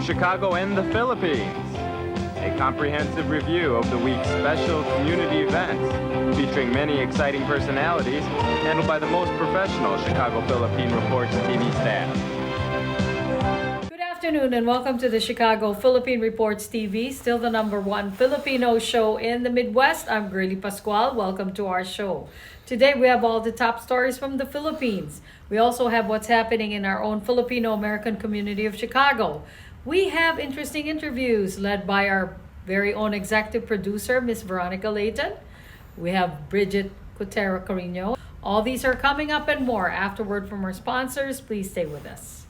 Chicago and the Philippines. A comprehensive review of the week's special community events, featuring many exciting personalities, handled by the most professional Chicago Philippine Reports TV staff. Good afternoon and welcome to the Chicago Philippine Reports TV, still the #1 Filipino show in the Midwest. I'm Girly Pascual. Welcome to our show. Today we have all the top stories from the Philippines. We also have what's happening in our own Filipino American community of Chicago. We have interesting interviews led by our very own executive producer, Miss Veronica Leighton. We have Brigitte, Cueter, Carino. All these are coming up and more afterward from our sponsors. Please stay with us.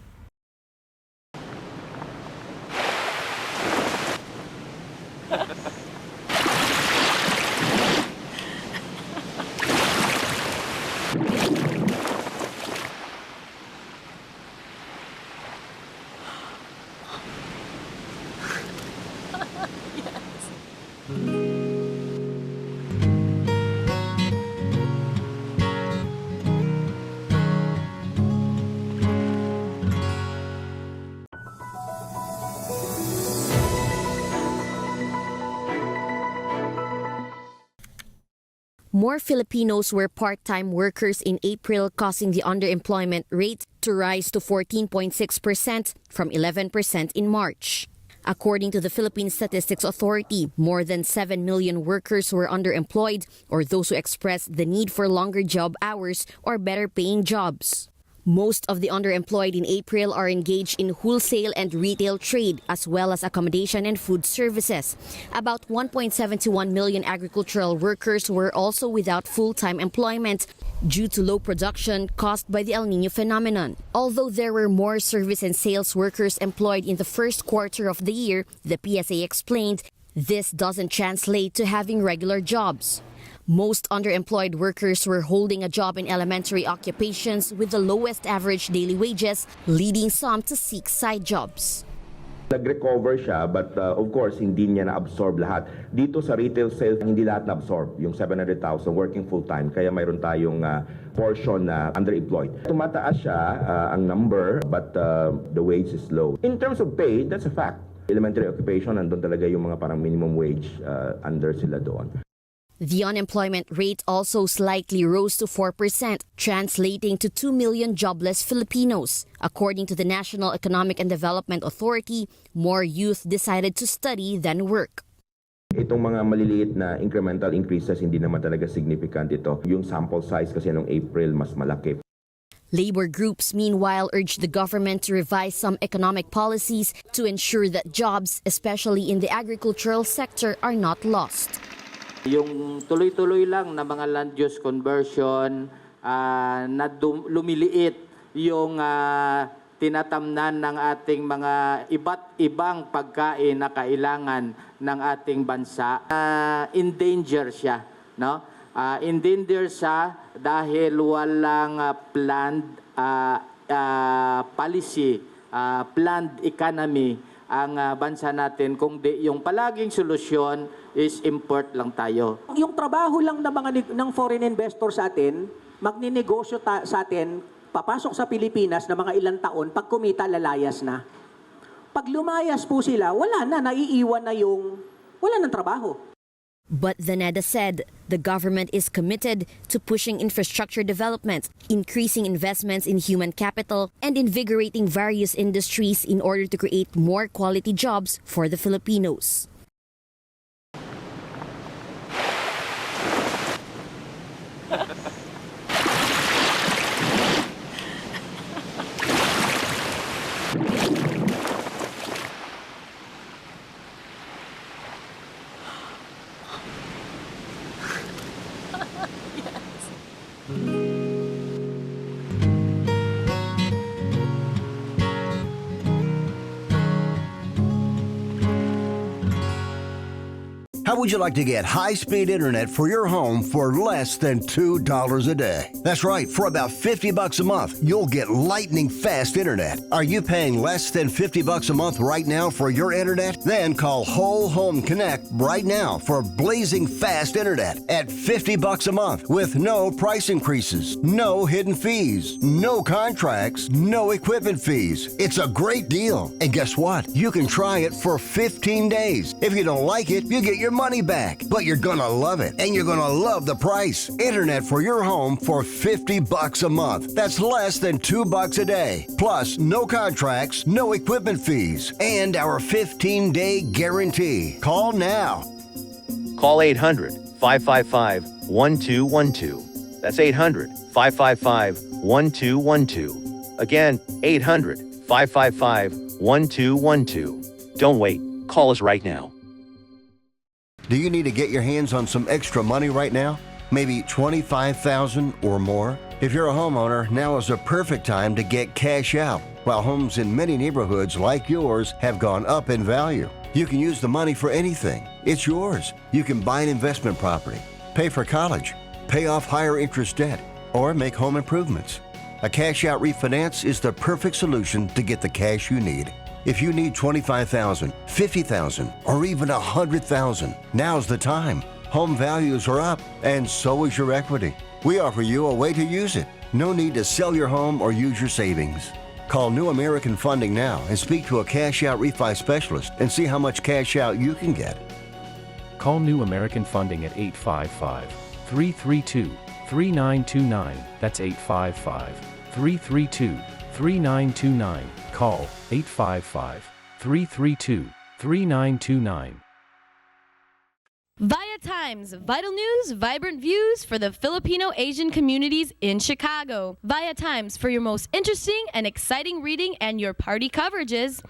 More Filipinos were part-time workers in April, causing the underemployment rate to rise to 14.6% from 11% in March. According to the Philippine Statistics Authority, more than 7 million workers were underemployed or those who expressed the need for longer job hours or better paying jobs. Most of the underemployed in April are engaged in wholesale and retail trade as well as accommodation and food services. About 1.71 million agricultural workers were also without full-time employment due to low production caused by the El Niño phenomenon. Although there were more service and sales workers employed in the first quarter of the year, the PSA explained this doesn't translate to having regular jobs. Most underemployed workers were holding a job in elementary occupations with the lowest average daily wages, leading some to seek side jobs. Nag-recover siya but of course hindi niya na-absorb lahat. Dito sa retail sales, hindi lahat na-absorb. Yung 700,000 working full-time, kaya mayroon tayong portion na underemployed. Tumataas siya ang number but the wage is low. In terms of pay, that's a fact. Elementary occupation, nandun talaga yung mga parang minimum wage under sila doon. The unemployment rate also slightly rose to 4%, translating to 2 million jobless Filipinos. According to the National Economic and Development Authority, more youth decided to study than work. Itong mga maliliit na incremental increases, hindi naman talaga significant ito. Yung sample size kasi noong April mas malaki. Labor groups, meanwhile, urged the government to revise some economic policies to ensure that jobs, especially in the agricultural sector, are not lost. Yung tuloy-tuloy lang na mga land use conversion na lumiliit yung tinatamnan ng ating mga iba't ibang pagkain na kailangan ng ating bansa. Endanger siya, no? Endanger siya dahil walang planned policy, planned economy ang bansa natin, kung di yung palaging solusyon is import lang tayo. Yung trabaho lang ng foreign investor sa atin, magninegosyo sa atin, papasok sa Pilipinas na mga ilang taon, pag kumita, lalayas na. Pag lumayas po sila, wala na, naiiwan na wala ng trabaho. But the NEDA said the government is committed to pushing infrastructure development, increasing investments in human capital, and invigorating various industries in order to create more quality jobs for the Filipinos. How would you like to get high-speed internet for your home for less than $2 a day? That's right, for about $50 a month, you'll get lightning fast internet. Are you paying less than $50 a month right now for your internet? Then call Whole Home Connect right now for blazing fast internet at $50 a month with no price increases, no hidden fees, no contracts, no equipment fees. It's a great deal. And guess what? You can try it for 15 days. If you don't like it, you get your money back. But you're gonna love it, and you're gonna love the price. Internet for your home for $50 a month. That's less than $2 a day. Plus, no contracts, no equipment fees, and our 15-day guarantee. Call now. Call 800-555-1212. That's 800-555-1212. Again, 800-555-1212. Don't wait. Call us right now. Do you need to get your hands on some extra money right now? Maybe $25,000 or more? If you're a homeowner, now is the perfect time to get cash out. While homes in many neighborhoods like yours have gone up in value, you can use the money for anything. It's yours. You can buy an investment property, pay for college, pay off higher interest debt, or make home improvements. A cash out refinance is the perfect solution to get the cash you need. If you need $25,000, $50,000, or even $100,000, now's the time. Home values are up, and so is your equity. We offer you a way to use it. No need to sell your home or use your savings. Call New American Funding now and speak to a cash out refi specialist and see how much cash out you can get. Call New American Funding at 855-332-3929. That's 855-332-3929. Call 855-332-3929. ViaTimes, vital news, vibrant views for the Filipino Asian communities in Chicago. ViaTimes for your most interesting and exciting reading and your party coverages.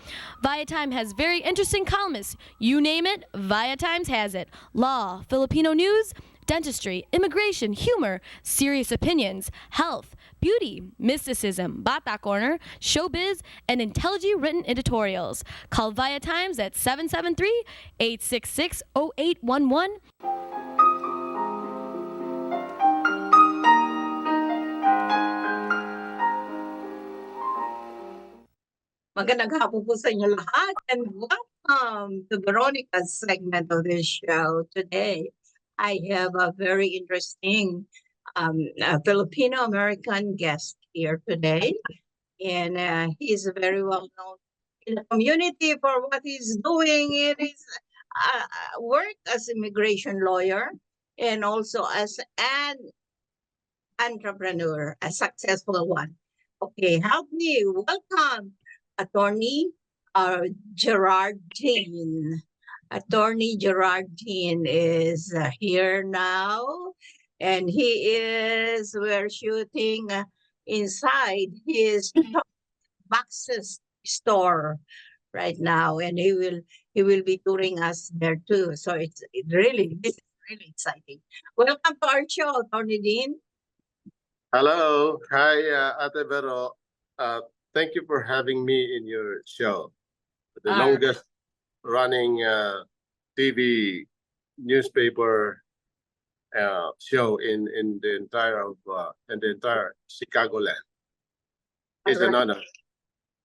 ViaTime has very interesting columnists. You name it, ViaTimes has it. Law, Filipino news, dentistry, immigration, humor, serious opinions, health, beauty, mysticism, Bata Corner, showbiz, and intelligently written editorials. Call ViaTimes at 773-866-0811. Magandang hapon po sa inyo lahat and welcome to Veronica's segment of this show. Today, I have a very interesting Filipino American guest here today, and he's very well known in the community for what he's doing. It is work as immigration lawyer and also as an entrepreneur, a successful one. Okay, help me welcome Attorney Gerardine. Attorney Gerardine is here now, and we're shooting inside his boxes store right now, and he will be touring us there too. So this is really exciting. Welcome to our show, Attorney Dean. Hello, hi, Ate Vero. Thank you for having me in your show, the longest running TV newspaper show in the entire Chicagoland. It's an honor.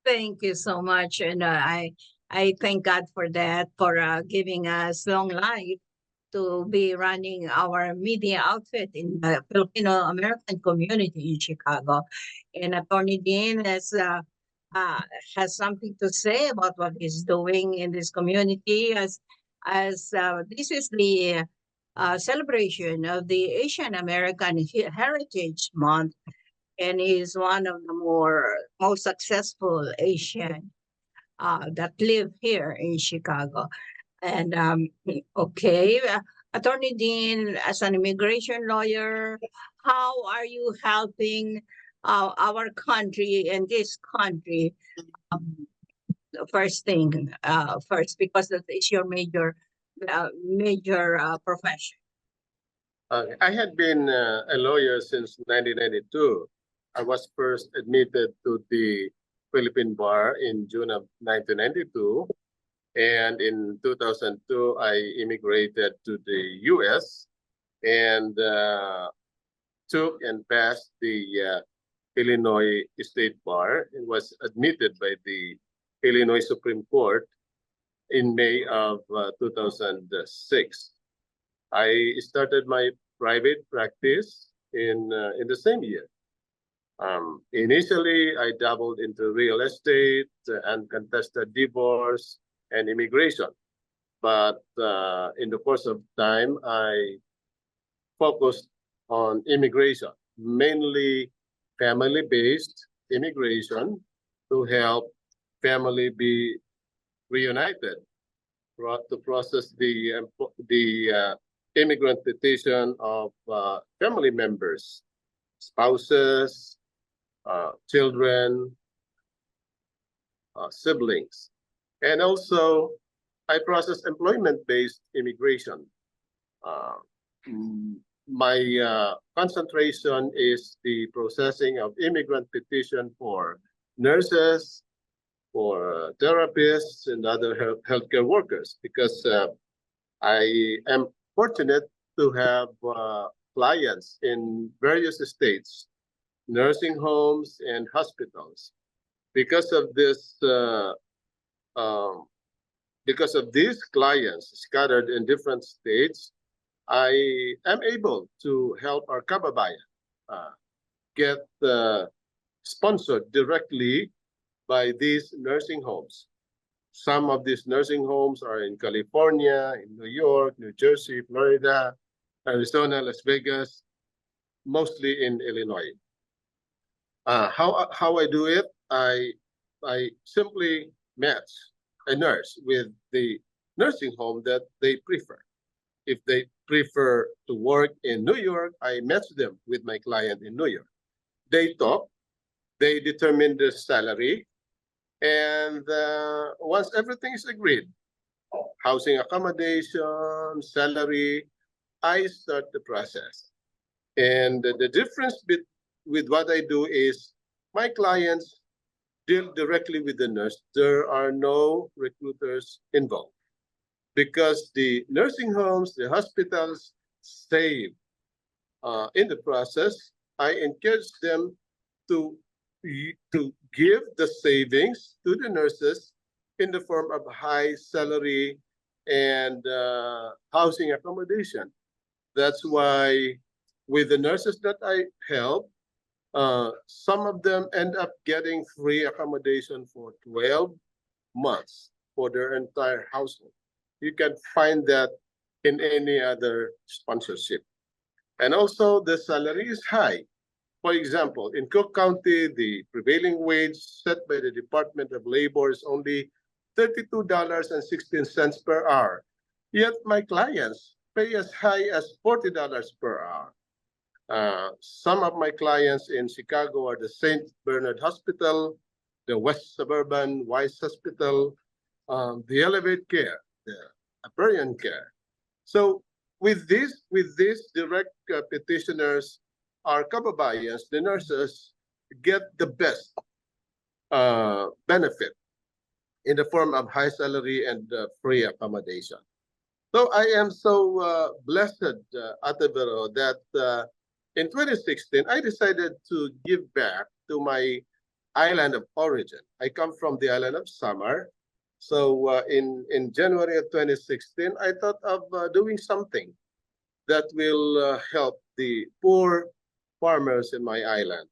Thank you so much, and I thank God for that, for giving us long life to be running our media outfit in the Filipino American community in Chicago. And Attorney Dean has something to say about what he's doing in this community, as this is the celebration of the Asian American Heritage Month, and he's one of the most successful Asian that live here in Chicago. And okay, Attorney Dean, as an immigration lawyer, how are you helping our country and this country? First, because that is your major profession. I had been a lawyer since 1992. I was first admitted to the Philippine Bar in June of 1992. And in 2002, I immigrated to the US and took and passed the Illinois State Bar and was admitted by the Illinois Supreme Court in May of 2006. I started my private practice in the same year. Initially, I dabbled into real estate and contested divorce and immigration. But in the course of time, I focused on immigration, mainly family-based immigration to help family be reunited, to process the immigrant petition of family members, spouses, children, siblings. And also, I process employment-based immigration. My concentration is the processing of immigrant petition for nurses, for therapists, and other healthcare workers, because I am fortunate to have clients in various states, nursing homes and hospitals. Because of this, because of these clients scattered in different states, I am able to help our kababayan get sponsored directly by these nursing homes. Some of these nursing homes are in California, in New York, New Jersey, Florida, Arizona, Las Vegas, mostly in Illinois. How I do it? I simply match a nurse with the nursing home that they prefer. If they prefer to work in New York, I match them with my client in New York. They talk, they determine the salary, and once everything is agreed, housing accommodation, salary, I start the process. And the difference with what I do is my clients deal directly with the nurse. There are no recruiters involved because the nursing homes, the hospitals save. In the process, I encourage them to give the savings to the nurses in the form of high salary and housing accommodation. That's why with the nurses that I help, some of them end up getting free accommodation for 12 months for their entire household. You can find that in any other sponsorship. And also the salary is high. For example, in Cook County, the prevailing wage set by the Department of Labor is only $32.16 per hour. Yet my clients pay as high as $40 per hour. Some of my clients in Chicago are the St. Bernard Hospital, the West Suburban Wise Hospital, the Elevate Care, the Aperian Care. So with these direct petitioners, our kababayans, the nurses, get the best benefit in the form of high salary and free accommodation. So I am so blessed, Ate Vero, that in 2016, I decided to give back to my island of origin. I come from the island of Samar. So in January of 2016, I thought of doing something that will help the poor farmers in my island.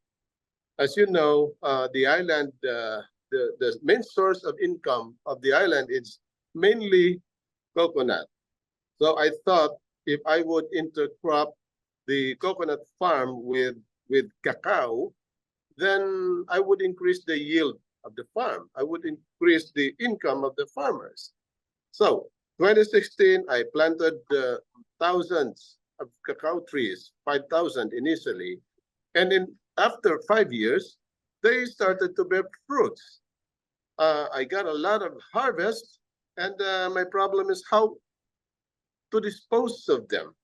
As you know, the island, the main source of income of the island is mainly coconut. So I thought if I would intercrop the coconut farm with cacao, then I would increase the yield of the farm. I would increase the income of the farmers. So 2016, I planted thousands of cacao trees, 5,000 initially. And then after 5 years, they started to bear fruits. I got a lot of harvest, and my problem is how to dispose of them.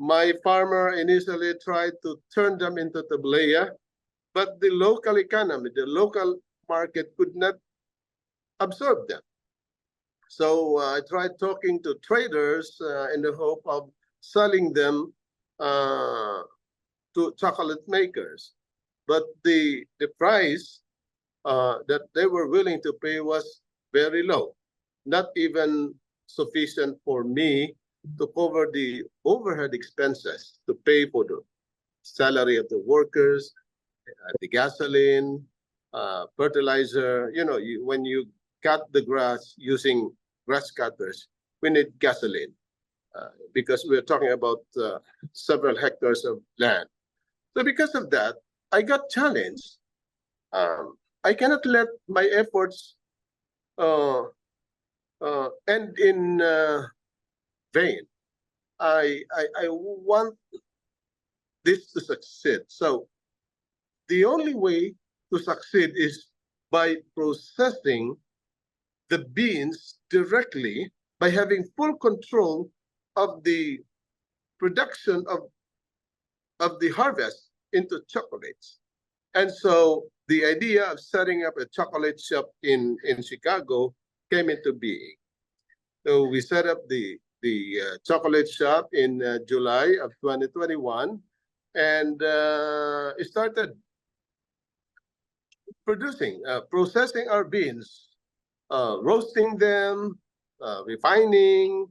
My farmer initially tried to turn them into tablea, but the local economy, the local market could not absorb them. So I tried talking to traders in the hope of selling them to chocolate makers. But the price that they were willing to pay was very low, not even sufficient for me to cover the overhead expenses, to pay for the salary of the workers, the gasoline, fertilizer. You know, when you cut the grass using grass cutters, we need gasoline because we're talking about several hectares of land. So because of that, I got challenged. I cannot let my efforts end in vain. I want this to succeed. So the only way to succeed is by processing the beans directly, by having full control of the production of the harvest into chocolates. And so the idea of setting up a chocolate shop in Chicago came into being. So we set up the chocolate shop in July of 2021, and it started processing our beans, roasting them, refining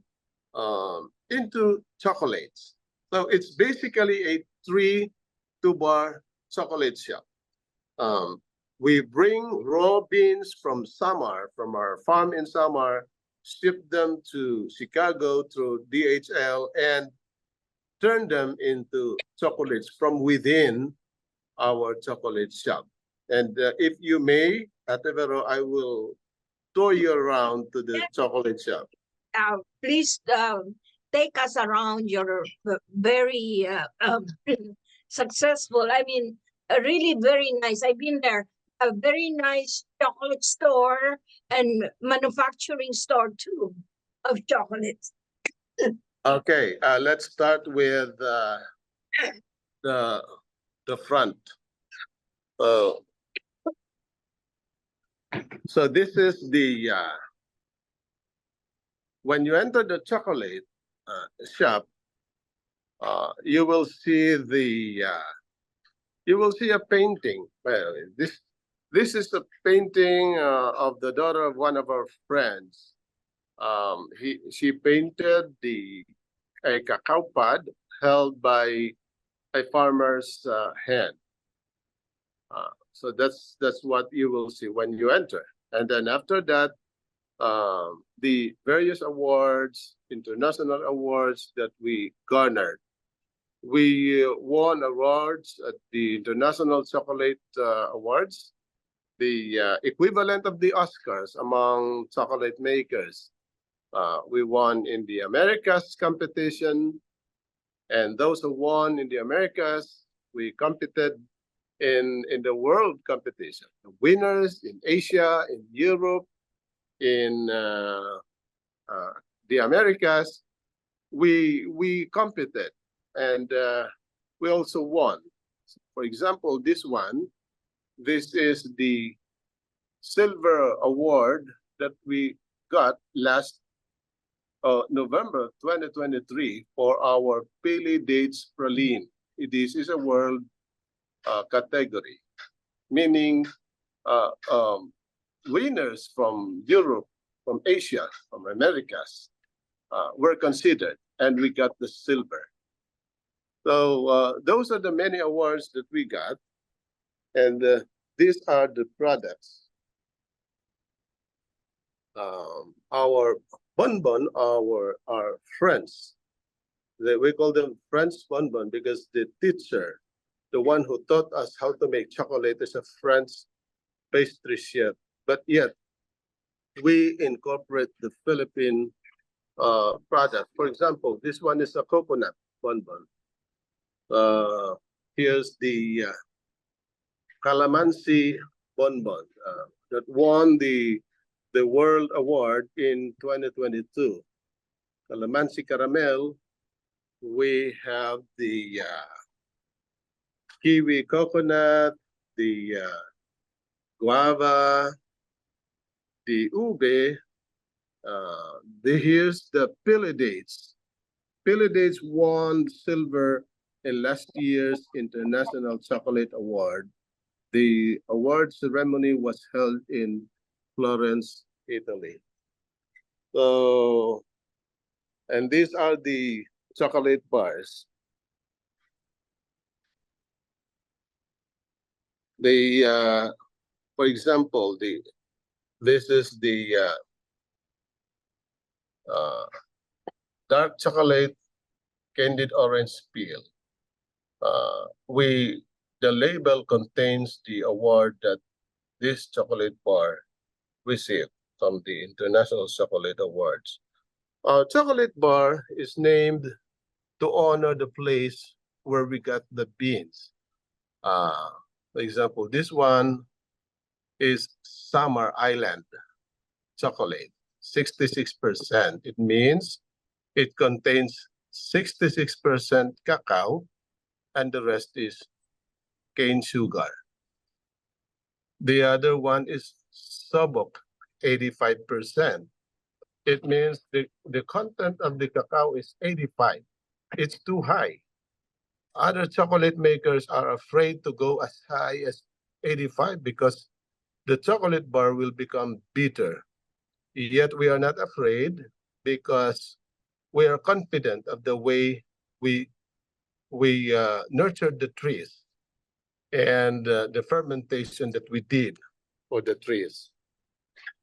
into chocolates. So it's basically a 3-bar chocolate shop. We bring raw beans from Samar, from our farm in Samar, ship them to Chicago through DHL, and turn them into chocolates from within our chocolate shop. And if you may, Ate Vero, I will tour you around to the chocolate shop. Please take us around your very successful, I mean, really very nice. I've been there. A very nice chocolate store and manufacturing store too of chocolates. Okay, let's start with the front. So this is the when you enter the chocolate shop, you will see a painting. Well, this is the painting of the daughter of one of our friends. She painted a cacao pod held by a farmer's hand. So that's what you will see when you enter. And then after that, the various awards, international awards that we garnered. We won awards at the International Chocolate Awards, the equivalent of the Oscars among chocolate makers. We won in the Americas competition, and those who won in the Americas, we competed in the world competition. The winners in Asia, in Europe, in the Americas, we competed, and we also won. For example, this is the silver award that we got last November 2023 for our Pili Dates Praline. This is a world category, meaning winners from Europe, from Asia, from Americas were considered, and we got the silver. So those are the many awards that we got, and these are the products. Our bonbon, our friends, we call them friends bonbon because the teacher, the one who taught us how to make chocolate, is a French pastry chef. But yet, we incorporate the Philippine product. For example, this one is a coconut bonbon. Here's the calamansi bonbon that won the World Award in 2022. Calamansi caramel. We have the kiwi coconut, the guava, the ube, Here's the Pilidates. Pilidates won silver in last year's International Chocolate Award. The award ceremony was held in Florence, Italy. So, and these are the chocolate bars. For example, this is the dark chocolate candied orange peel. The label contains the award that this chocolate bar received from the International Chocolate Awards. Chocolate bar is named to honor the place where we got the beans. For example, this one is Summer Island chocolate, 66%. It means it contains 66% cacao and the rest is cane sugar. The other one is Sobok, 85%. It means the content of the cacao is 85. It's too high. Other chocolate makers are afraid to go as high as 85 because the chocolate bar will become bitter. Yet we are not afraid because we are confident of the way we nurtured the trees and the fermentation that we did for the trees.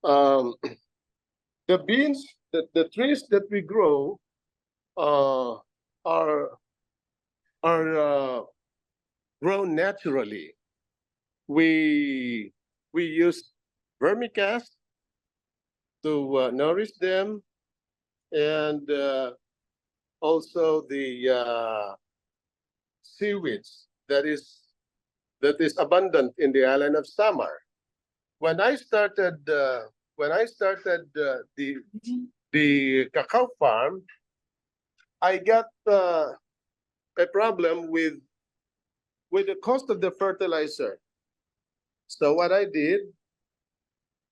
The beans, the trees that we grow are grown naturally. We use vermicast to nourish them, and also the seaweeds that is abundant in the island of Samar. When I started the cacao farm, I got a problem with the cost of the fertilizer. So what I did,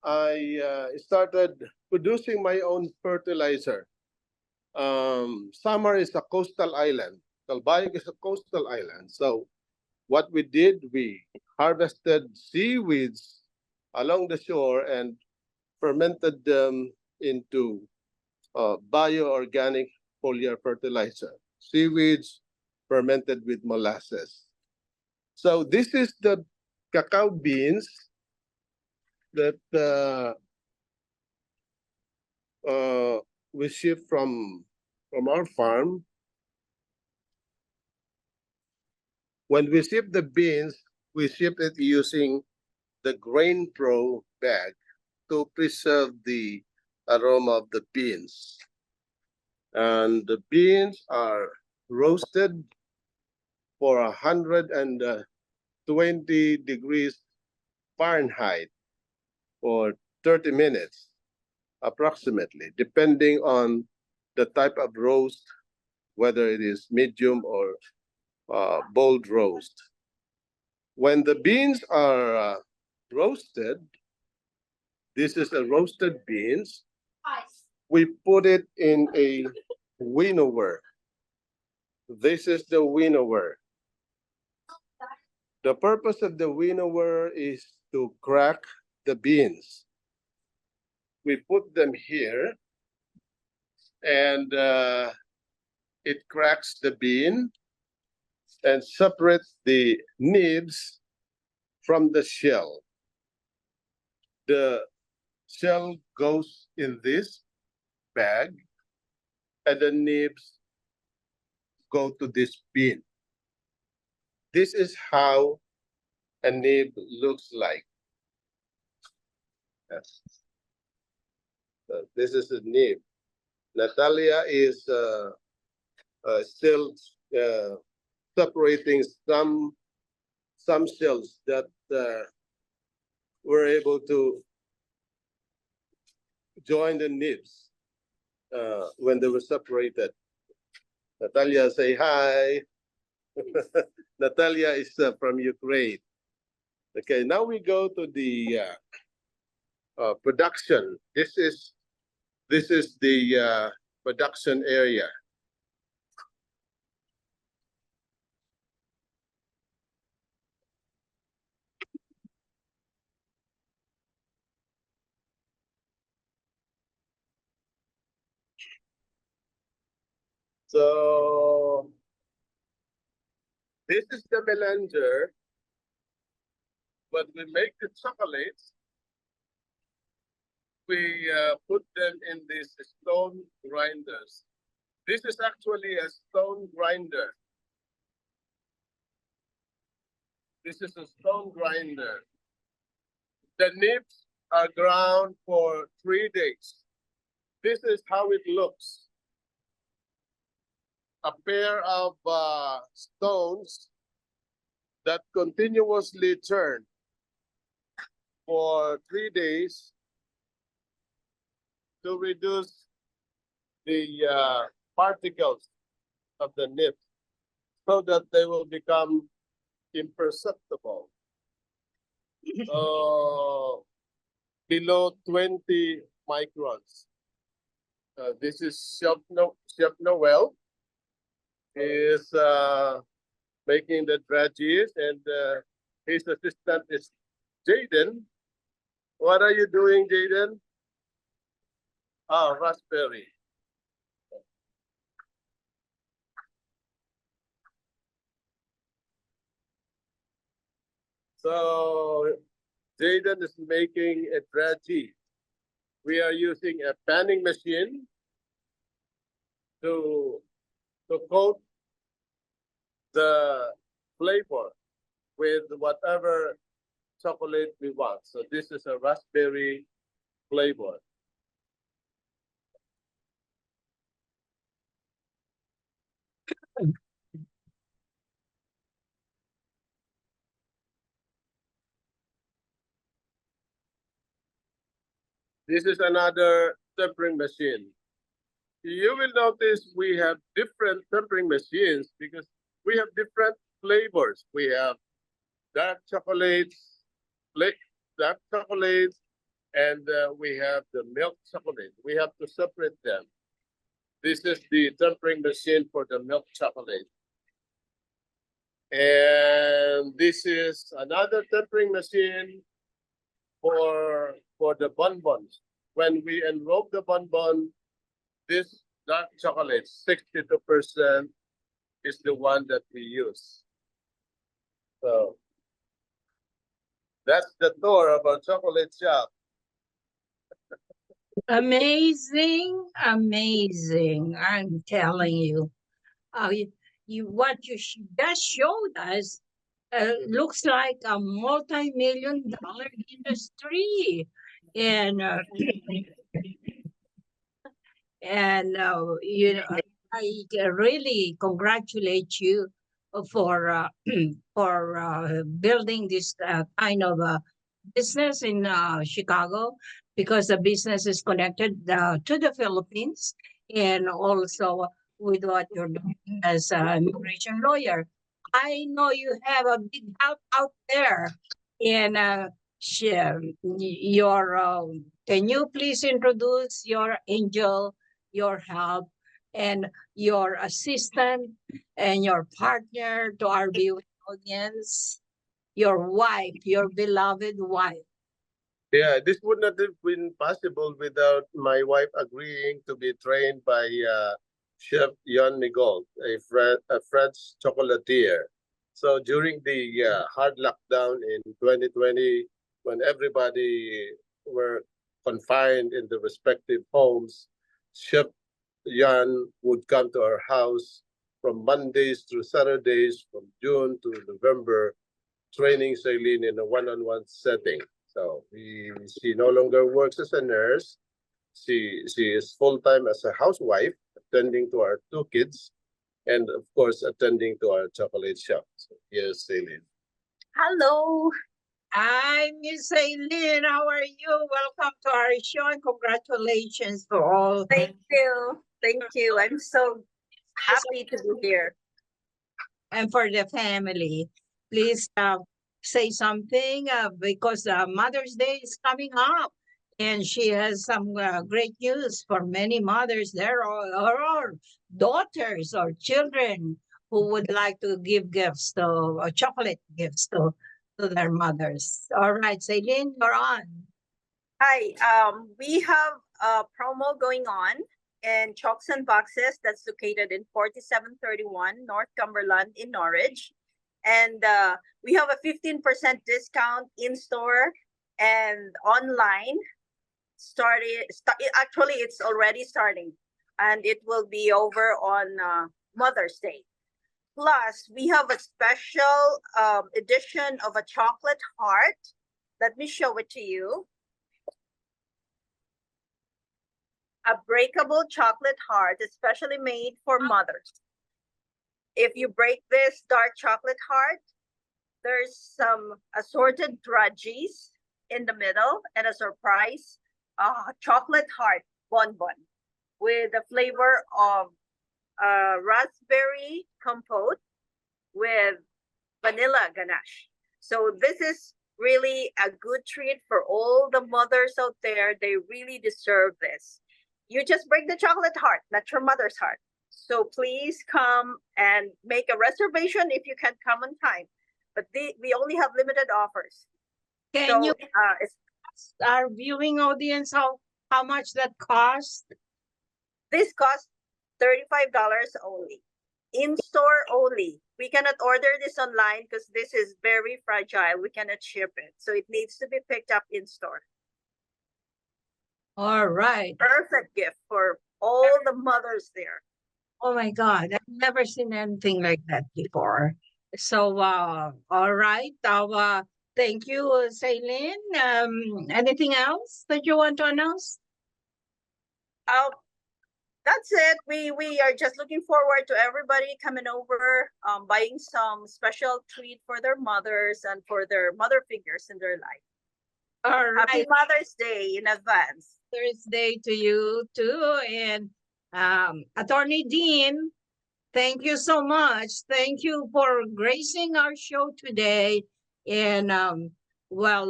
I started producing my own fertilizer. Samar is a coastal island. Calbayog is a coastal island. So what we did, we harvested seaweeds along the shore and fermented them into bioorganic foliar fertilizer. Seaweeds fermented with molasses. So this is the cacao beans that we ship from our farm. When we ship the beans, we ship it using the Grain Pro bag to preserve the aroma of the beans. And the beans are roasted for 120 degrees Fahrenheit for 30 minutes, approximately, depending on the type of roast, whether it is medium or bold roast. When the beans are roasted, this is a roasted beans. We put it in a winnower. This is the winnower. The purpose of the winnower is to crack the beans. We put them here, and it cracks the bean and separates the nibs from the shell. The shell goes in this bag, and the nibs go to this bin. This is how a nib looks like. Yes. So this is a nib. Natalia is still separating some shells that were able to join the nibs when they were separated. Natalia, say hi. Natalia is from Ukraine. Okay, now we go to the production. This is This is the production area. So this is the melanger, but we make the chocolates. We put them in these stone grinders. This is actually a stone grinder. This is a stone grinder. The nibs are ground for 3 days. This is how it looks. A pair of stones that continuously turn for 3 days to reduce the particles of the nib so that they will become imperceptible. Below 20 microns. This is Chef Noel is making the dredges, and his assistant is Jaden. What are you doing, Jaden? Raspberry. So Jaden is making a dredgy. We are using a panning machine to coat the flavor with whatever chocolate we want. So this is a raspberry flavor. This is another tempering machine. You will notice we have different tempering machines because we have different flavors. We have dark chocolates, and we have the milk chocolate. We have to separate them. This is the tempering machine for the milk chocolate. And this is another tempering machine for the bonbons. When we enrobe the bonbon, this dark chocolate, 62%, is the one that we use. So that's the tour of our chocolate shop. Amazing, amazing. I'm telling you. What you just showed us looks like a multi-million-dollar industry. And you know, I really congratulate you for building this kind of business in Chicago, because the business is connected to the Philippines, and also with what you're doing as an immigration lawyer. I know you have a big help out there, and can you please introduce your angel, your help, and your assistant and your partner to our viewing audience, your wife, your beloved wife? Yeah, this would not have been possible without my wife agreeing to be trained by Chef Jan Migol, a French chocolatier. So during the hard lockdown in 2020, when everybody were confined in the respective homes, Chef Jan would come to our house from Mondays through Saturdays, from June to November, training Celine in a one-on-one setting. So she no longer works as a nurse. She is full-time as a housewife, attending to our 2 kids, and of course, attending to our chocolate shop. So here's Celine. Hello. Hi, Miss Aileen. How are you? Welcome to our show, and congratulations for all. Thank you. Thank you. I'm so happy to be here. And for the family, please say something because Mother's Day is coming up. And she has some great news for many mothers there or daughters or children who would like to give gifts to or chocolate gifts to their mothers. All right, Celine, you're on. Hi, we have a promo going on in Chalks and Boxes that's located in 4731 North Cumberland in Norwich. And we have a 15% discount in store and online. Actually, it's already starting and it will be over on Mother's Day. Plus, we have a special edition of a chocolate heart. Let me show it to you. A breakable chocolate heart, especially made for mothers. If you break this dark chocolate heart, there's some assorted drudgies in the middle and a surprise chocolate heart bonbon with the flavor of raspberry compote with vanilla ganache. So this is really a good treat for all the mothers out there. They really deserve this. You just break the chocolate heart, not your mother's heart. So please come and make a reservation if you can't come on time. But we only have limited offers. Can you our viewing audience how much that cost? This costs $35 only. In store only. We cannot order this online because this is very fragile. We cannot ship it. So it needs to be picked up in store. All right. Perfect gift for all the mothers there. Oh my God, I've never seen anything like that before. So, all right. Thank you, Celine. Anything else that you want to announce? That's it. We are just looking forward to everybody coming over, buying some special treat for their mothers and for their mother figures in their life. All right. Happy Mother's Day in advance. Thursday to you too. And Attorney Dean, thank you so much. Thank you for gracing our show today. And well,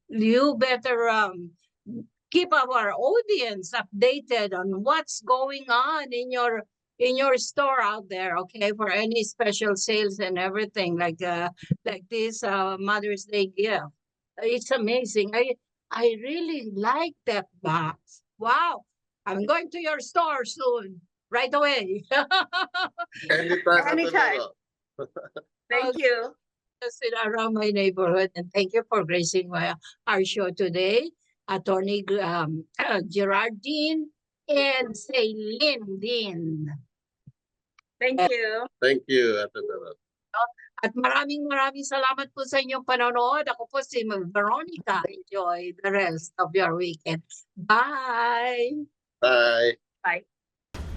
you better keep our audience updated on what's going on in your store out there, okay? For any special sales and everything like this Mother's Day gift. It's amazing. I really like that box. Wow. I'm going to your store soon, right away. Anytime. Thank you. Just around my neighborhood, and thank you for gracing our show today. Attorney Gerardine and Celine Dean. Thank you. Thank you, Ate Bella. At maraming salamat po sa inyong panonood. Ako po si Veronica. Enjoy the rest of your weekend. Bye! Bye. Bye.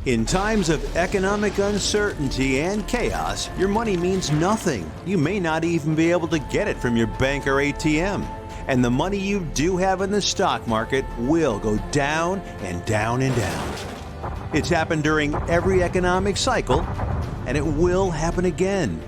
In times of economic uncertainty and chaos, your money means nothing. You may not even be able to get it from your bank or ATM. And the money you do have in the stock market will go down and down and down. It's happened during every economic cycle, and it will happen again.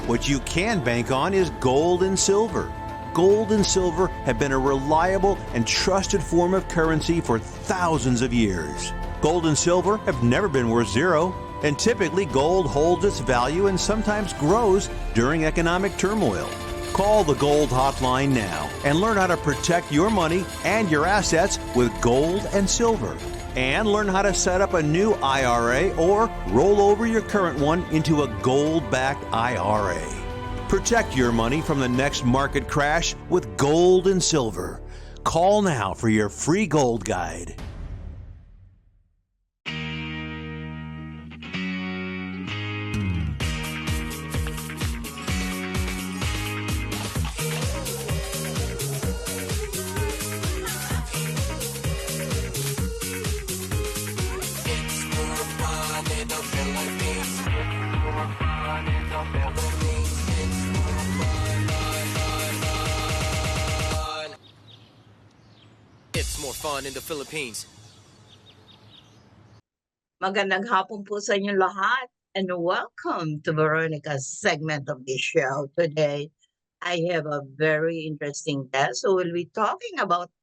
What you can bank on is gold and silver. Gold and silver have been a reliable and trusted form of currency for thousands of years. Gold and silver have never been worth zero, and typically gold holds its value and sometimes grows during economic turmoil. Call the Gold Hotline now and learn how to protect your money and your assets with gold and silver. And learn how to set up a new IRA or roll over your current one into a gold-backed IRA. Protect your money from the next market crash with gold and silver. Call now for your free gold guide. It's more fun in the Philippines. Magandang hapon po sa inyo lahat and welcome to Veronica's segment of the show. Today, I have a very interesting guest who will be talking about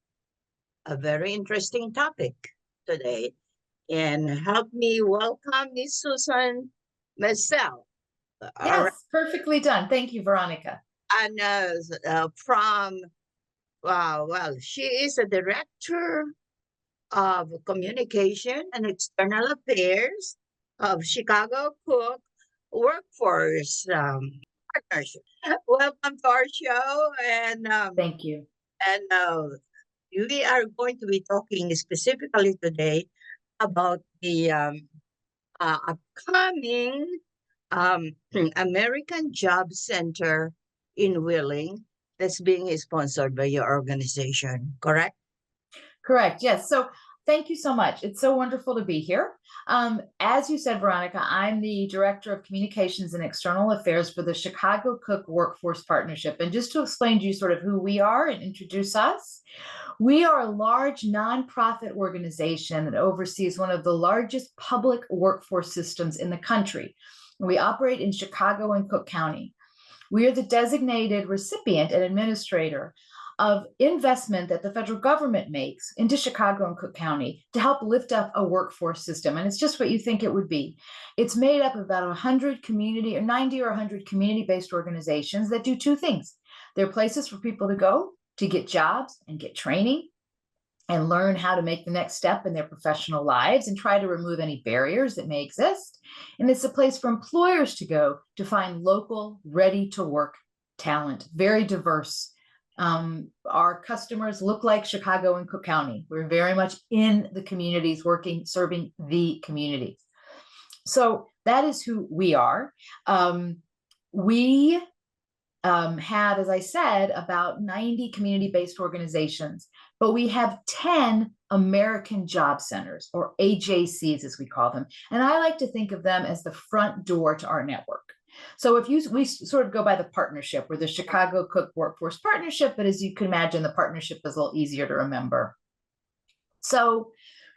a very interesting topic today. And help me welcome Miss Susan Massel. Yes, perfectly done. Thank you, Veronica. And from, well, she is a director of communication and external affairs of Chicago Cook Workforce Partnership. Welcome to our show. And thank you. And we are going to be talking specifically today about the upcoming American Job Center in Wheeling that's being sponsored by your organization, correct? Correct, yes. So thank you so much. It's so wonderful to be here. As you said, Veronica, I'm the Director of Communications and External Affairs for the Chicago Cook Workforce Partnership. And just to explain to you sort of who we are and introduce us, we are a large nonprofit organization that oversees one of the largest public workforce systems in the country. We operate in Chicago and Cook County. We are the designated recipient and administrator of investment that the federal government makes into Chicago and Cook County to help lift up a workforce system. And it's just what you think it would be. It's made up of about 100 community or 90 or 100 community-based organizations that do two things. They're places for people to go to get jobs and get training and learn how to make the next step in their professional lives and try to remove any barriers that may exist. And it's a place for employers to go to find local, ready-to-work talent, very diverse. Our customers look like Chicago and Cook County. We're very much in the communities, working, serving the communities. So that is who we are. We have, as I said, about 90 community-based organizations, but we have 10 American Job Centers, or AJCs as we call them. And I like to think of them as the front door to our network. So we sort of go by the partnership. We're the Chicago Cook Workforce Partnership, but as you can imagine, the partnership is a little easier to remember. So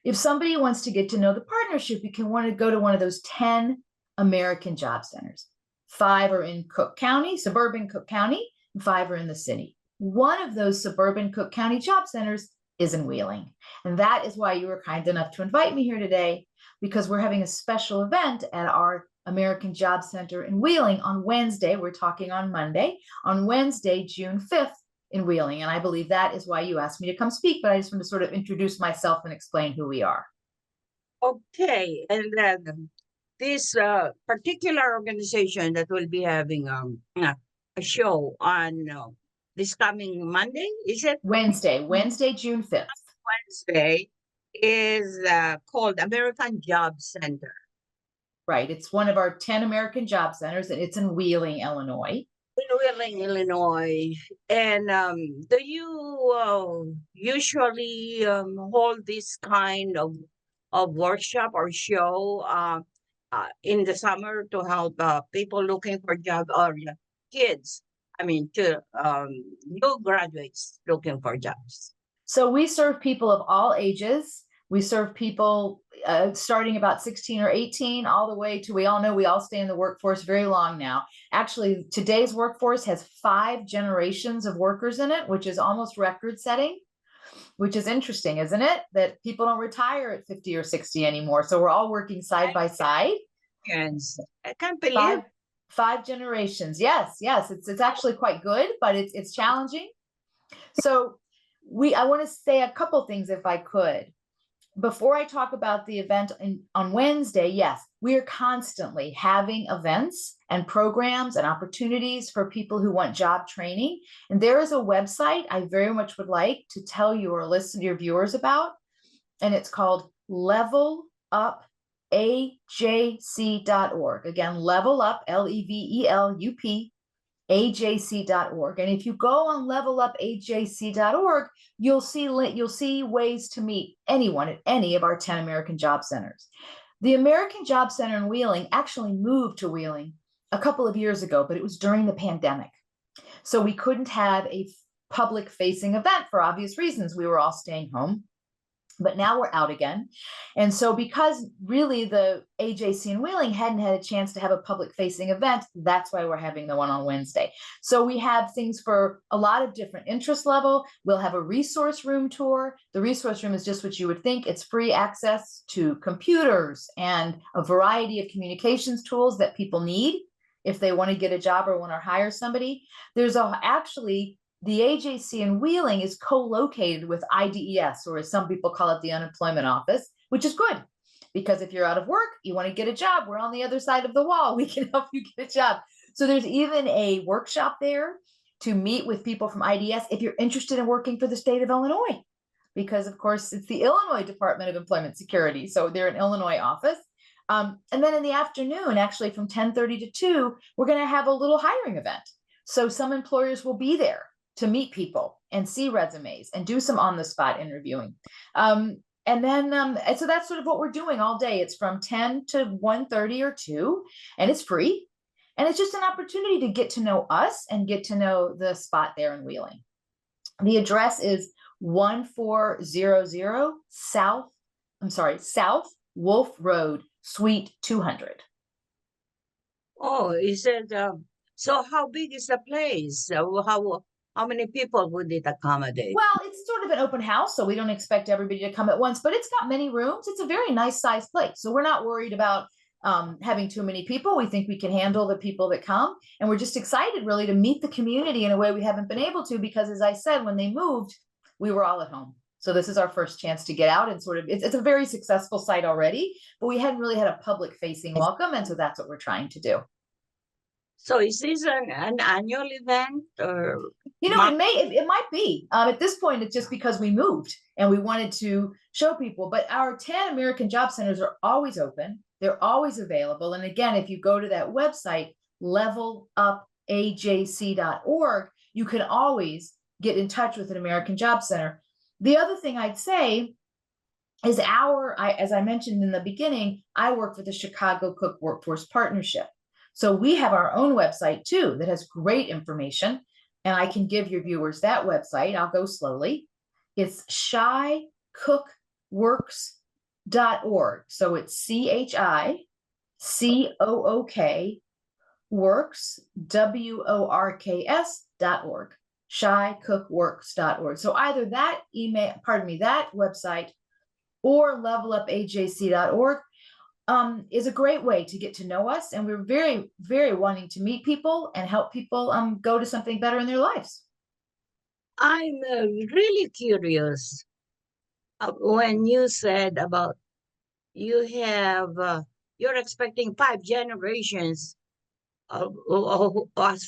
if somebody wants to get to know the partnership, you can want to go to one of those 10 American Job Centers. 5 are in Cook County, suburban Cook County, and 5 are in the city. One of those suburban Cook County job centers is in Wheeling. And that is why you were kind enough to invite me here today, because we're having a special event at our American Job Center in Wheeling on Wednesday. We're talking on Monday, on Wednesday, June 5th in Wheeling. And I believe that is why you asked me to come speak, but I just want to sort of introduce myself and explain who we are. Okay, and then this particular organization that will be having a show on this coming Monday, is it? Wednesday, June 5th. Wednesday is called American Job Center. Right, it's one of our 10 American Job Centers, and it's in Wheeling, Illinois. In Wheeling, Illinois. And do you usually hold this kind of workshop or show in the summer to help people looking for jobs, or kids, to new graduates looking for jobs? So we serve people of all ages. We serve people starting about 16 or 18 all the way to, we all know we all stay in the workforce very long now. Actually, today's workforce has 5 generations of workers in it, which is almost record setting, which is interesting, isn't it? That people don't retire at 50 or 60 anymore. So we're all working side by side. Yes, I can't believe 5 generations. Yes, it's actually quite good, but it's challenging. So I want to say a couple things if I could. Before I talk about the event on Wednesday, yes, we are constantly having events and programs and opportunities for people who want job training. And there is a website I very much would like to tell you or listen to your viewers about. And it's called levelupajc.org. Again, levelup, LEVELUP, ajc.org. And if you go on levelupajc.org, you'll see ways to meet anyone at any of our 10 American Job Centers. The American Job Center in Wheeling actually moved to Wheeling a couple of years ago, but it was during the pandemic. So we couldn't have a public facing event for obvious reasons. We were all staying home. But now we're out again. And so because really the AJC in Wheeling hadn't had a chance to have a public facing event, that's why we're having the one on Wednesday. So we have things for a lot of different interest level. We'll have a resource room tour. The resource room is just what you would think. It's free access to computers and a variety of communications tools that people need if they want to get a job or want to hire somebody. There's actually the AJC in Wheeling is co-located with IDES, or as some people call it, the unemployment office, which is good because if you're out of work, you want to get a job, we're on the other side of the wall. We can help you get a job. So there's even a workshop there to meet with people from IDES if you're interested in working for the state of Illinois, because of course it's the Illinois Department of Employment Security. So they're an Illinois office. And then in the afternoon, actually from 10:30 to 2, we're going to have a little hiring event. So some employers will be there to meet people and see resumes and do some on-the-spot interviewing. And so that's sort of what we're doing all day. It's from 10 to 1:30 or 2, and it's free. And it's just an opportunity to get to know us and get to know the spot there in Wheeling. The address is 1400 South Wolf Road, Suite 200. Oh, is it, so how big is the place? How many people would it accommodate? Well, it's sort of an open house, so we don't expect everybody to come at once, but it's got many rooms. It's a very nice sized place. So we're not worried about having too many people. We think we can handle the people that come. And we're just excited really to meet the community in a way we haven't been able to, because as I said, when they moved, we were all at home. So this is our first chance to get out and sort of, it's a very successful site already, but we hadn't really had a public facing welcome. And so that's what we're trying to do. So is this an annual event, or? You know, it might be. At this point, it's just because we moved and we wanted to show people. But our 10 American Job Centers are always open. They're always available. And again, if you go to that website, levelupajc.org, you can always get in touch with an American Job Center. The other thing I'd say is as I mentioned in the beginning, I work for the Chicago Cook Workforce Partnership. So we have our own website too that has great information, and I can give your viewers that website. I'll go slowly. It's shycookworks.org. So it's CHICOOK works, WORKS.org, shycookworks.org. So either that that website or levelupajc.org is a great way to get to know us. And we're very, very wanting to meet people and help people go to something better in their lives. I'm really curious when you said about you're expecting 5 generations as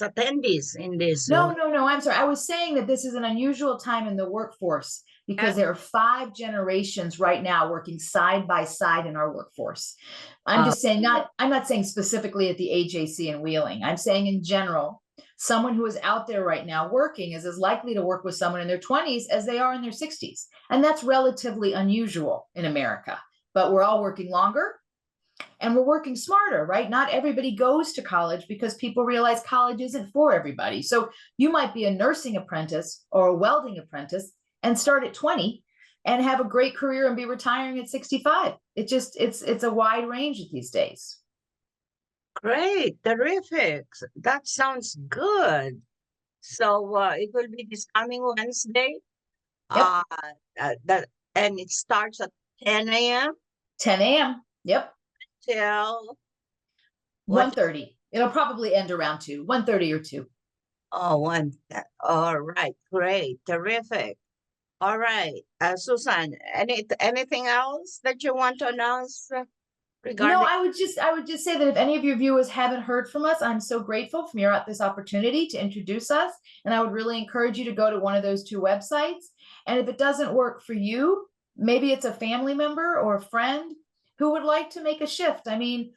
attendees in this. No, I'm sorry. I was saying that this is an unusual time in the workforce because there are 5 generations right now working side by side in our workforce. I'm just saying I'm not saying specifically at the AJC in Wheeling. I'm saying in general, someone who is out there right now working is as likely to work with someone in their 20s as they are in their 60s. And that's relatively unusual in America, but we're all working longer. And we're working smarter, right? Not everybody goes to college because people realize college isn't for everybody. So you might be a nursing apprentice or a welding apprentice and start at 20 and have a great career and be retiring at 65. It's a wide range these days. Great, terrific. That sounds good. So it will be this coming Wednesday. Yep. And it starts at 10 a.m. 10 a.m. Yep. Till 1:30. It'll probably end around 2, 1:30 or 2. Oh, 1. All right, great, terrific. All right, Susan, anything else that you want to announce regarding? No, I would just say that if any of your viewers haven't heard from us, I'm so grateful for this opportunity to introduce us, and I would really encourage you to go to one of those 2 websites. And if it doesn't work for you, maybe it's a family member or a friend who would like to make a shift. I mean,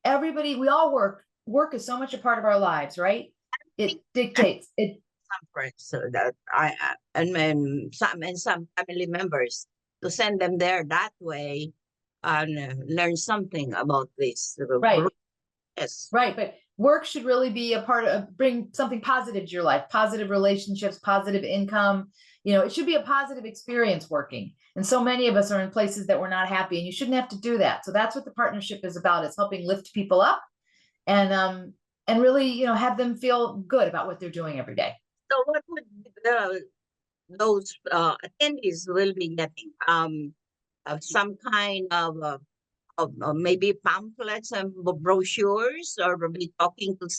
we all work. Work is so much a part of our lives, right? It dictates it. Some friends, so that some family members to send them there that way and learn something about this. Right. Yes. Right. But work should really be a part of, bring something positive to your life, positive relationships, positive income. It should be a positive experience working. And so many of us are in places that we're not happy, and you shouldn't have to do that. So that's what the partnership is about. It's helping lift people up and really, have them feel good about what they're doing every day. So what would those attendees will be getting? Some kind of maybe pamphlets and brochures, or will be talking to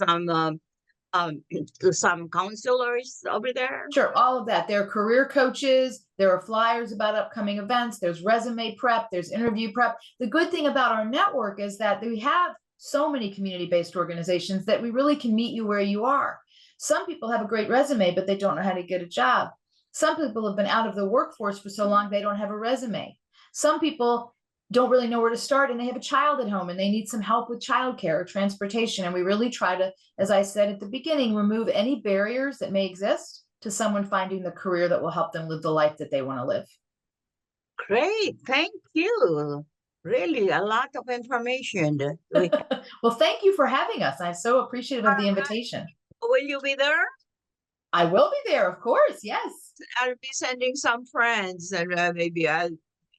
some counselors over there? Sure, all of that. There are career coaches, there are flyers about upcoming events, there's resume prep, there's interview prep. The good thing about our network is that we have so many community-based organizations that we really can meet you where you are. Some people have a great resume, but they don't know how to get a job. Some people have been out of the workforce for so long they don't have a resume. Some people don't really know where to start, and they have a child at home and they need some help with childcare or transportation. And we really try to, as I said at the beginning, remove any barriers that may exist to someone finding the career that will help them live the life that they want to live. Great, thank you. Really, a lot of information. Well, thank you for having us. I'm so appreciative of the invitation. Will you be there? I will be there, of course, yes. I'll be sending some friends, and maybe I'll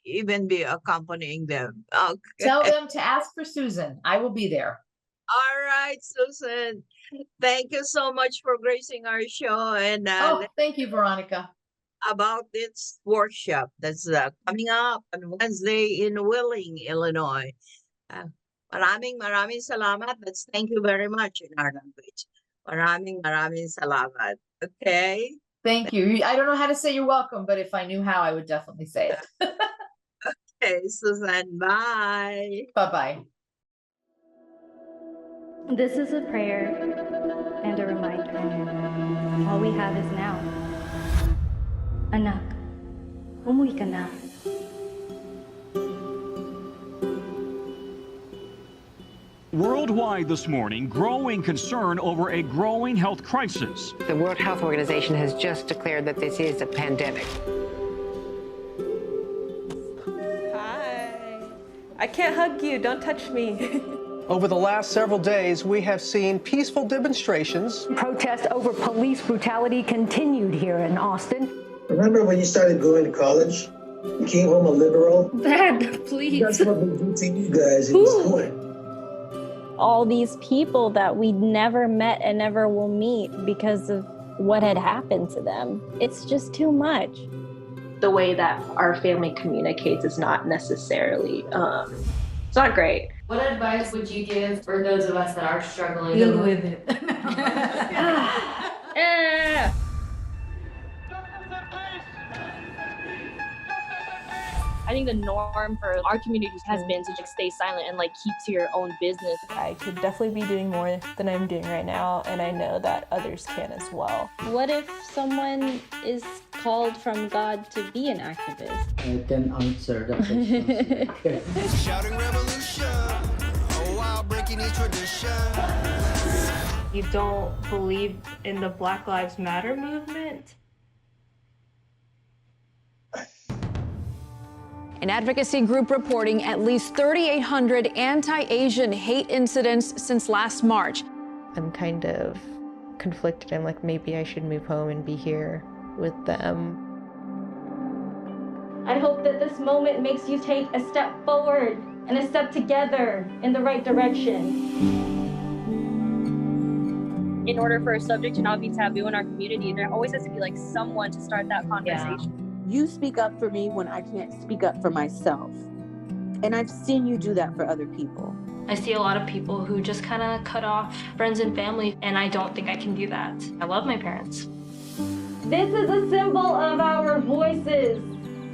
even be accompanying them. Okay. Tell them to ask for Susan. I will be there. All right, Susan. Thank you so much for gracing our show. And thank you, Veronica. About this workshop that's coming up on Wednesday in Wheeling, Illinois. Maraming salamat. That's thank you very much in our language. Maraming salamat. Okay? Thank you. I don't know how to say you're welcome, but if I knew how, I would definitely say it. Okay, Susan, bye. Bye-bye. This is a prayer and a reminder. All we have is now. Anak, umuwi ka na. Worldwide this morning, growing concern over a growing health crisis. The World Health Organization has just declared that this is a pandemic. Hi. I can't hug you. Don't touch me. Over the last several days, we have seen peaceful demonstrations. Protests over police brutality continued here in Austin. Remember when you started going to college? You came home a liberal? Dad, please. That's what we do to you guys in school. All these people that we never met and never will meet because of what had happened to them. It's just too much. The way that our family communicates is not necessarily, it's not great. What advice would you give for those of us that are struggling? Deal with it. I think the norm for our communities has been to just stay silent and keep to your own business. I could definitely be doing more than I'm doing right now, and I know that others can as well. What if someone is called from God to be an activist? I can answer the question. Shouting revolution, oh wow, breaking each tradition. You don't believe in the Black Lives Matter movement? An advocacy group reporting at least 3,800 anti-Asian hate incidents since last March. I'm kind of conflicted. I'm like, maybe I should move home and be here with them. I hope that this moment makes you take a step forward and a step together in the right direction. In order for a subject to not be taboo in our community, there always has to be someone to start that conversation. Yeah. You speak up for me when I can't speak up for myself. And I've seen you do that for other people. I see a lot of people who just kind of cut off friends and family, and I don't think I can do that. I love my parents. This is a symbol of our voices.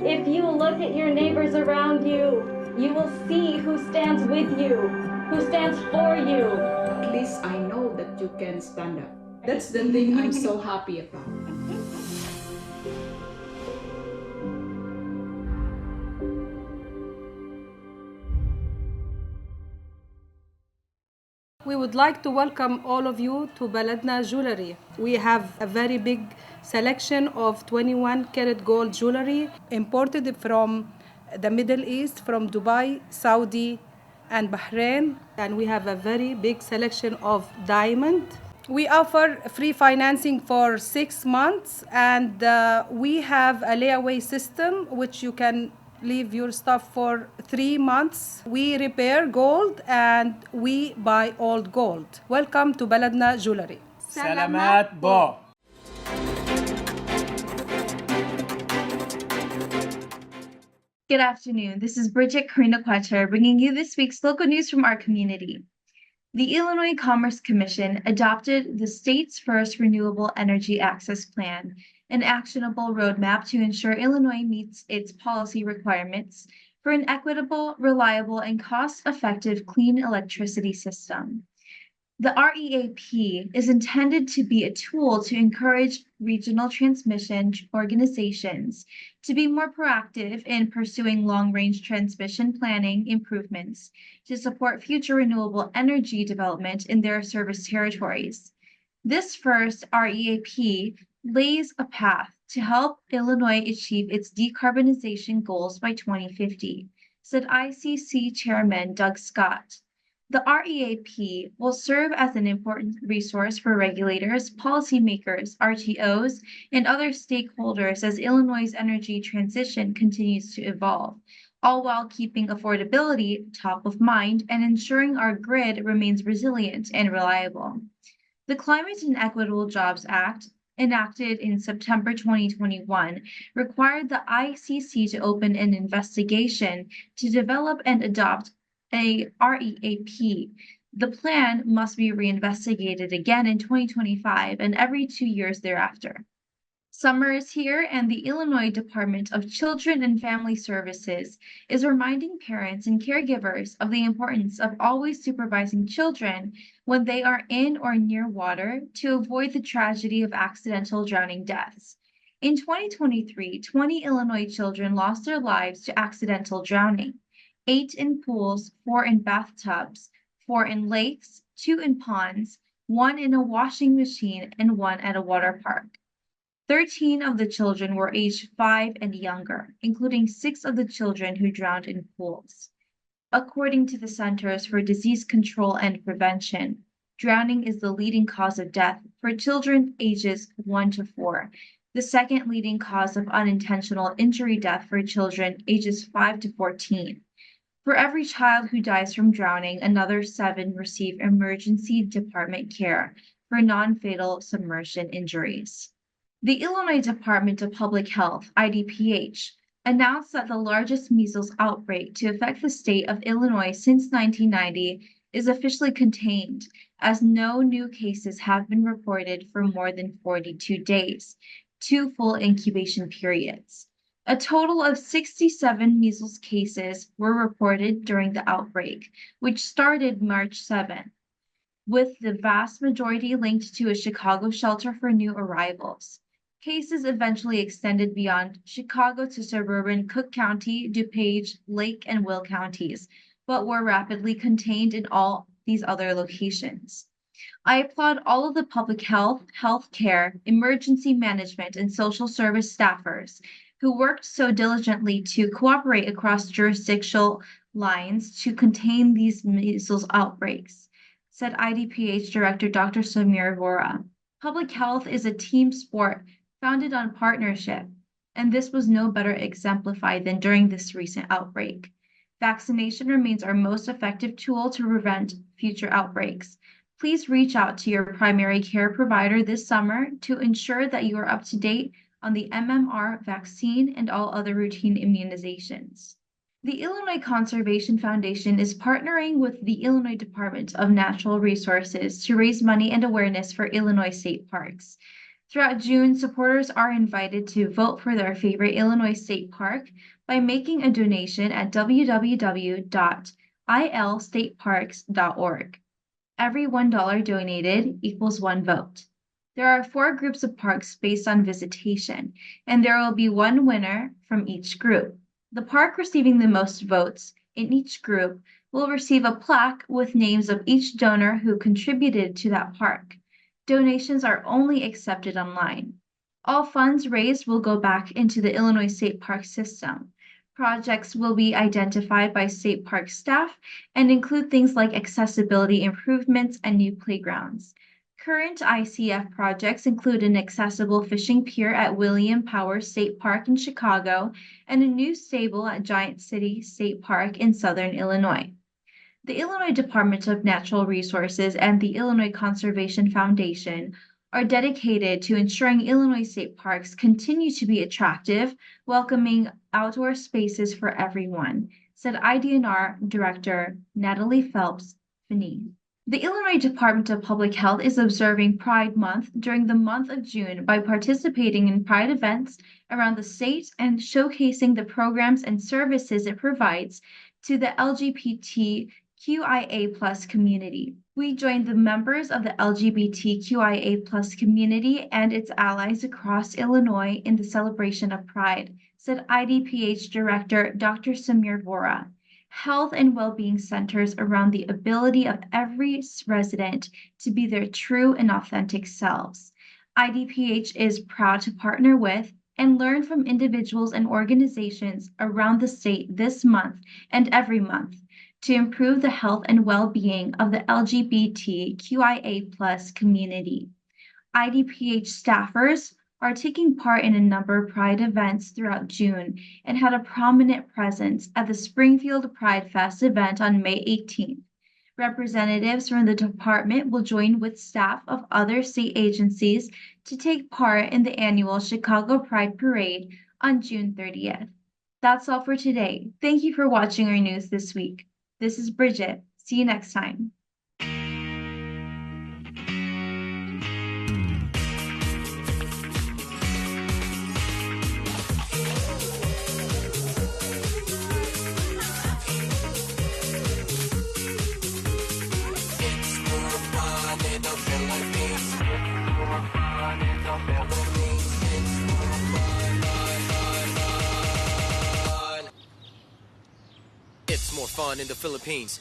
If you look at your neighbors around you, you will see who stands with you, who stands for you. At least I know that you can stand up. That's the thing I'm so happy about. We would like to welcome all of you to Baladna Jewelry. We have a very big selection of 21 karat gold jewelry imported from the Middle East, from Dubai, Saudi, and Bahrain, and we have a very big selection of diamond. We offer free financing for 6 months, and we have a layaway system which you can leave your stuff for 3 months. We repair gold and we buy old gold. Welcome to Baladna Jewelry. Salamat po. Good afternoon. This is Brigitte, Carino, Cueter, bringing you this week's local news from our community. The Illinois Commerce Commission adopted the state's first Renewable Energy Access Plan, an actionable roadmap to ensure Illinois meets its policy requirements for an equitable, reliable, and cost-effective clean electricity system. The REAP is intended to be a tool to encourage regional transmission organizations to be more proactive in pursuing long-range transmission planning improvements to support future renewable energy development in their service territories. This first REAP lays a path to help Illinois achieve its decarbonization goals by 2050, said ICC Chairman Doug Scott. The REAP will serve as an important resource for regulators, policymakers, RTOs, and other stakeholders as Illinois' energy transition continues to evolve, all while keeping affordability top of mind and ensuring our grid remains resilient and reliable. The Climate and Equitable Jobs Act, enacted in September 2021, required the ICC to open an investigation to develop and adopt a REAP. The plan must be reinvestigated again in 2025 and every 2 years thereafter. Summer is here, and the Illinois Department of Children and Family Services is reminding parents and caregivers of the importance of always supervising children when they are in or near water to avoid the tragedy of accidental drowning deaths. In 2023, 20 Illinois children lost their lives to accidental drowning. 8 in pools, 4 in bathtubs, 4 in lakes, 2 in ponds, 1 in a washing machine, and 1 at a water park. 13 of the children were aged 5 and younger, including 6 of the children who drowned in pools. According to the Centers for Disease Control and Prevention, drowning is the leading cause of death for children ages 1 to 4, the second leading cause of unintentional injury death for children ages 5 to 14. For every child who dies from drowning, another 7 receive emergency department care for non-fatal submersion injuries. The Illinois Department of Public Health, IDPH, announced that the largest measles outbreak to affect the state of Illinois since 1990 is officially contained, as no new cases have been reported for more than 42 days, 2 full incubation periods. A total of 67 measles cases were reported during the outbreak, which started March 7, with the vast majority linked to a Chicago shelter for new arrivals. Cases eventually extended beyond Chicago to suburban Cook County, DuPage, Lake, and Will counties, but were rapidly contained in all these other locations. I applaud all of the public health, healthcare, emergency management, and social service staffers who worked so diligently to cooperate across jurisdictional lines to contain these measles outbreaks, said IDPH Director Dr. Samir Vora. Public health is a team sport founded on partnership, and this was no better exemplified than during this recent outbreak. Vaccination remains our most effective tool to prevent future outbreaks. Please reach out to your primary care provider this summer to ensure that you are up to date on the MMR vaccine and all other routine immunizations. The Illinois Conservation Foundation is partnering with the Illinois Department of Natural Resources to raise money and awareness for Illinois state parks. Throughout June, supporters are invited to vote for their favorite Illinois state park by making a donation at www.ilstateparks.org. Every $1 donated equals 1 vote. There are 4 groups of parks based on visitation, and there will be 1 winner from each group. The park receiving the most votes in each group will receive a plaque with names of each donor who contributed to that park. Donations are only accepted online. All funds raised will go back into the Illinois State Park system. Projects will be identified by state park staff and include things like accessibility improvements and new playgrounds. Current ICF projects include an accessible fishing pier at William Powers State Park in Chicago and a new stable at Giant City State Park in southern Illinois. The Illinois Department of Natural Resources and the Illinois Conservation Foundation are dedicated to ensuring Illinois state parks continue to be attractive, welcoming outdoor spaces for everyone, said IDNR Director Natalie Phelps-Finney. The Illinois Department of Public Health is observing Pride Month during the month of June by participating in Pride events around the state and showcasing the programs and services it provides to the LGBTQIA+ community. We joined the members of the LGBTQIA+ community and its allies across Illinois in the celebration of Pride, said IDPH Director Dr. Samir Vora. Health and well-being centers around the ability of every resident to be their true and authentic selves. IDPH is proud to partner with and learn from individuals and organizations around the state this month and every month to improve the health and well-being of the LGBTQIA+ community. IDPH staffers are taking part in a number of Pride events throughout June and had a prominent presence at the Springfield Pride Fest event on May 18th. Representatives from the department will join with staff of other state agencies to take part in the annual Chicago Pride Parade on June 30th. That's all for today. Thank you for watching our news this week. This is Brigitte. See you next time. It's more fun in the Philippines.